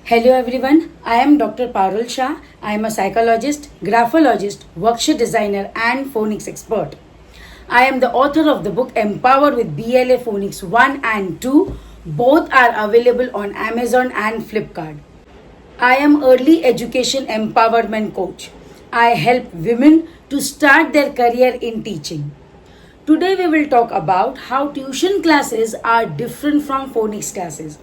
Hello everyone, I am Dr. Parul Shah. I am a psychologist, graphologist, worksheet designer and phonics expert. I am the author of the book Empower with BLA Phonics 1 and 2. Both are available on Amazon and Flipkart. I am early education empowerment coach. I help women to start their career in teaching. Today we will talk about how tuition classes are different from phonics classes.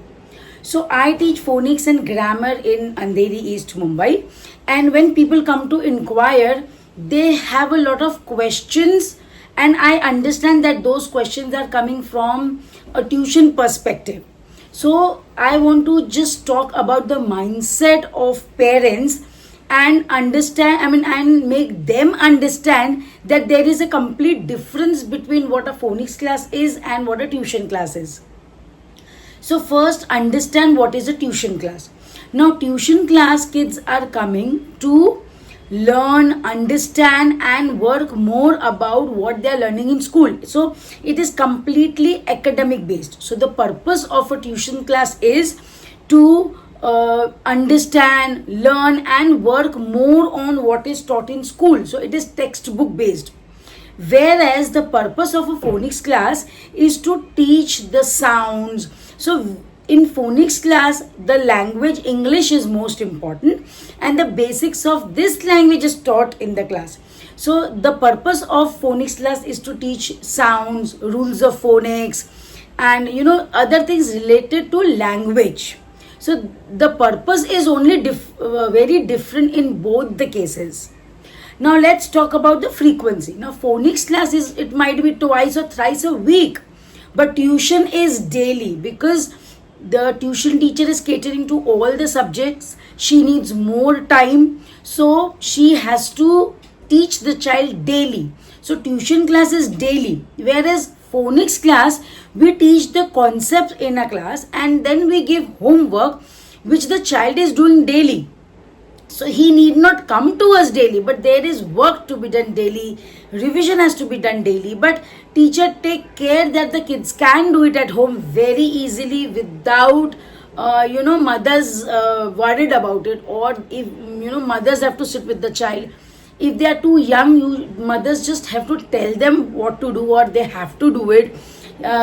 So I teach phonics and grammar in Andheri East Mumbai, and when people come to inquire, they have a lot of questions, and I understand that those questions are coming from a tuition perspective. So I want to just talk about the mindset of parents and and make them understand that there is a complete difference between what a phonics class is and what a tuition class is. So first understand what is a tuition class. Now tuition class kids are coming to learn, understand and work more about what they are learning in school. So it is completely academic based. So the purpose of a tuition class is to understand, learn and work more on what is taught in school. So it is textbook based. Whereas the purpose of a phonics class is to teach the sounds. So in phonics class, the language English is most important and the basics of this language is taught in the class. So the purpose of phonics class is to teach sounds, rules of phonics and other things related to language. So the purpose is only very different in both the cases. Now let's talk about the frequency. Now phonics classes, it might be twice or thrice a week, but tuition is daily because the tuition teacher is catering to all the subjects. She needs more time, so she has to teach the child daily. So tuition class is daily, whereas phonics class, we teach the concepts in a class and then we give homework which the child is doing daily. So he need not come to us daily, but there is work to be done daily. Revision has to be done daily, but teacher take care that the kids can do it at home very easily without mothers worried about it, or if mothers have to sit with the child. If they are too young, mothers just have to tell them what to do or they have to do it.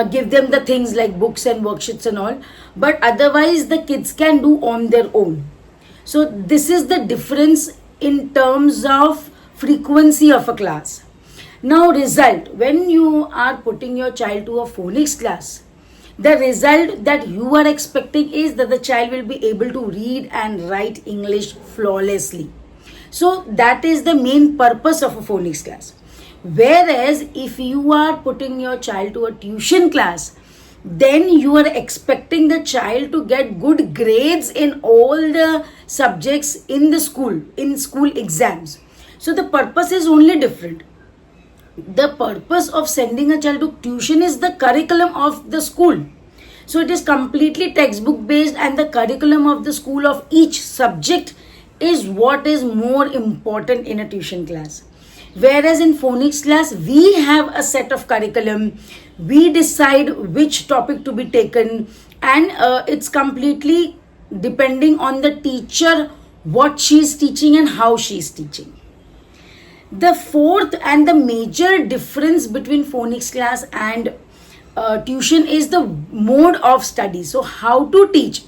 Give them the things like books and worksheets and all, but otherwise the kids can do on their own. So this is the difference in terms of frequency of a class. Now result, when you are putting your child to a phonics class, the result that you are expecting is that the child will be able to read and write English flawlessly. So that is the main purpose of a phonics class. Whereas if you are putting your child to a tuition class, then you are expecting the child to get good grades in all the subjects in school exams. So the purpose is only different. The purpose of sending a child to tuition is the curriculum of the school. So it is completely textbook based and the curriculum of the school of each subject is what is more important in a tuition class. Whereas in phonics class, we have a set of curriculum. We decide which topic to be taken and it's completely depending on the teacher, what she is teaching and how she is teaching. The fourth and the major difference between phonics class and tuition is the mode of study. So how to teach.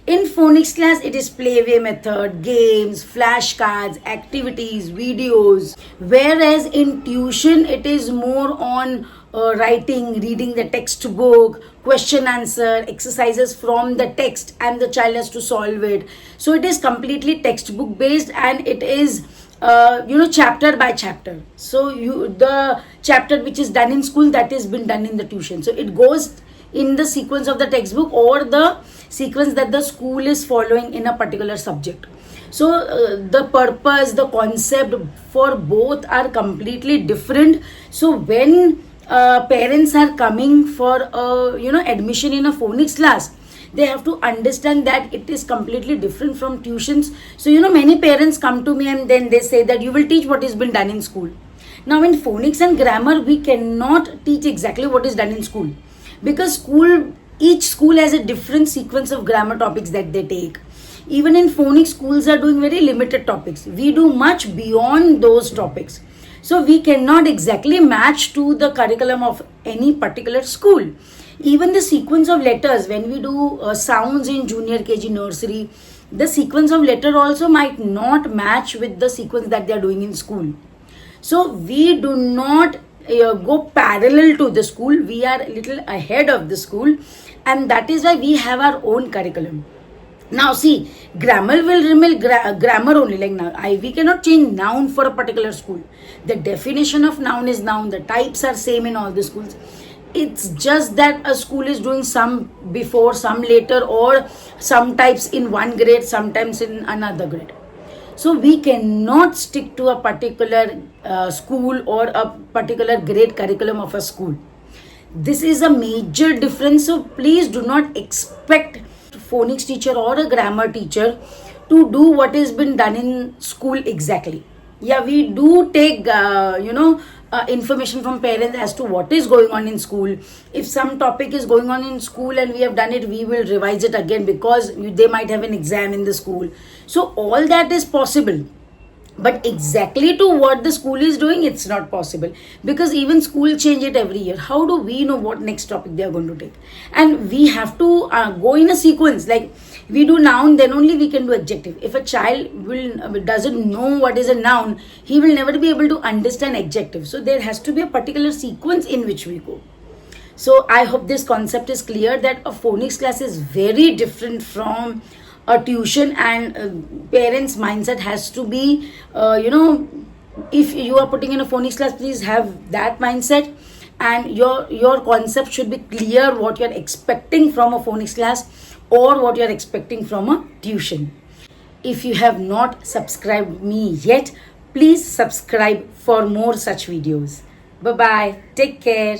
In phonics class, it is playway method, games, flashcards, activities, videos. Whereas in tuition, it is more on writing, reading the textbook, question answer, exercises from the text and the child has to solve it. So it is completely textbook based and it is chapter by chapter. So the chapter which is done in school, that has been done in the tuition. So it goes in the sequence of the textbook or the sequence that the school is following in a particular subject. So the purpose, the concept for both are completely different. So when parents are coming for admission in a phonics class, they have to understand that it is completely different from tuitions. So many parents come to me and then they say that you will teach what has been done in school. Now in phonics and grammar, we cannot teach exactly what is done in school because each school has a different sequence of grammar topics that they take. Even in phonics, schools are doing very limited topics. We do much beyond those topics. So we cannot exactly match to the curriculum of any particular school. Even the sequence of letters, when we do sounds in junior KG nursery, the sequence of letter also might not match with the sequence that they are doing in school. So we do not go parallel to the school. We are a little ahead of the school, and that is why we have our own curriculum. Now see, grammar will remain grammar only. Like now, we cannot change noun for a particular school. The definition of noun is noun. The types are same in all the schools. It's just that a school is doing some before, some later, or some types in one grade, sometimes in another grade. So we cannot stick to a particular school or a particular grade curriculum of a school. This is a major difference. So please do not expect phonics teacher or a grammar teacher to do what has been done in school exactly. Yeah, we do take information from parents as to what is going on in school. If some topic is going on in school and we have done it, we will revise it again because they might have an exam in the school. So all that is possible. But exactly to what the school is doing, it's not possible, because even school change it every year. How do we know what next topic they are going to take? And we have to go in a sequence. Like we do noun, then only we can do adjective. If a child doesn't know what is a noun, he will never be able to understand adjective. So there has to be a particular sequence in which we go. So I hope this concept is clear, that a phonics class is very different from a tuition, and parents' mindset has to be, if you are putting in a phonics class, please have that mindset, and your concept should be clear what you are expecting from a phonics class or what you are expecting from a tuition. If you have not subscribed me yet, please subscribe for more such videos. Bye bye. Take care.